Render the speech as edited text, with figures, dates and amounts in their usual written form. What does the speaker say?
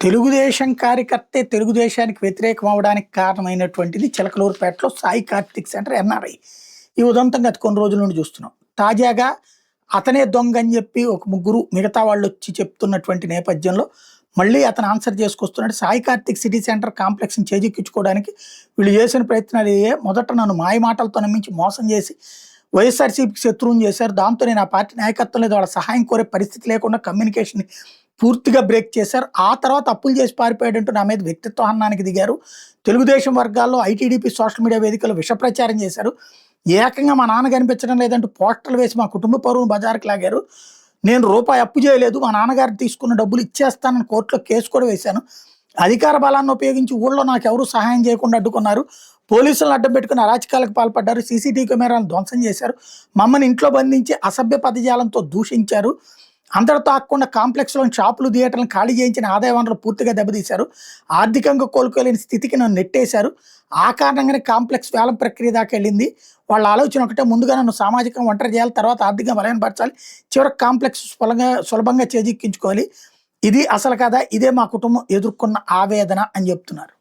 తెలుగుదేశం కార్యకర్తే తెలుగుదేశానికి వ్యతిరేకం అవ్వడానికి కారణమైనటువంటిది చిలకలూరుపేటలో సాయి కార్తిక్ సెంటర్ ఎన్ఆర్ఐ. ఈ ఉదంతం గత కొన్ని రోజుల నుండి చూస్తున్నాం. తాజాగా అతనే దొంగ అని చెప్పి ఒక ముగ్గురు మిగతా వాళ్ళు వచ్చి చెప్తున్నటువంటి నేపథ్యంలో మళ్ళీ అతను ఆన్సర్ చేసుకొస్తున్నాడు. సాయి కార్తిక్ సిటీ సెంటర్ కాంప్లెక్స్ని చేజిక్కించుకోవడానికి వీళ్ళు చేసిన ప్రయత్నాలు మొదట నన్ను మాయ మాటలతో నమ్మించి మోసం చేసి వైఎస్ఆర్సీపీకి శత్రువుని చేశారు. దాంతో నేను ఆ పార్టీ నాయకత్వం లేదు, వాళ్ళ సహాయం కోరే పరిస్థితి లేకుండా కమ్యూనికేషన్ పూర్తిగా బ్రేక్ చేశారు. ఆ తర్వాత అప్పులు చేసి పారిపోయాడంటూ నా మీద వ్యక్తిత్వ హననానికి దిగారు. తెలుగుదేశం వర్గాల్లో ఐటీడీపీ సోషల్ మీడియా వేదికలు విష ప్రచారం చేశారు. ఏకంగా మా నాన్న కనిపించడం లేదంటూ పోస్టర్లు వేసి మా కుటుంబ పరువును బజారుకు లాగారు. నేను రూపాయి అప్పు చేయలేదు, మా నాన్నగారు తీసుకున్న డబ్బులు ఇచ్చేస్తానని కోర్టులో కేసు కూడా వేశాను. అధికార బలాన్ని ఉపయోగించి ఊళ్ళో నాకు ఎవరు సహాయం చేయకుండా అడ్డుకున్నారు. పోలీసులను అడ్డం పెట్టుకుని అరాచకాలకు పాల్పడ్డారు. సీసీటీవీ కెమెరాలను ధ్వంసం చేశారు. మమ్మల్ని ఇంట్లో బంధించి అసభ్య పదజాలంతో దూషించారు. అంతటితో ఆకుండా కాంప్లెక్స్లోని షాపులు థియేటర్లను ఖాళీ చేయించిన ఆదాయ వనరులు పూర్తిగా దెబ్బతీశారు. ఆర్థికంగా కోలుకోలేని స్థితికి నన్ను నెట్టేశారు. ఆ కారణంగానే కాంప్లెక్స్ వేలం ప్రక్రియ దాకా వెళ్ళింది. వాళ్ళ ఆలోచన ఒకటే, ముందుగా నన్ను సామాజికంగా ఒంటరి చేయాలి, తర్వాత ఆర్థికంగా బలహీనపరచాలి, చివరికి కాంప్లెక్స్ సులభంగా చేజిక్కించుకోవాలి. ఇది అసలు కదా, ఇదే మా కుటుంబం ఎదుర్కొన్న ఆవేదన అని చెప్తున్నారు.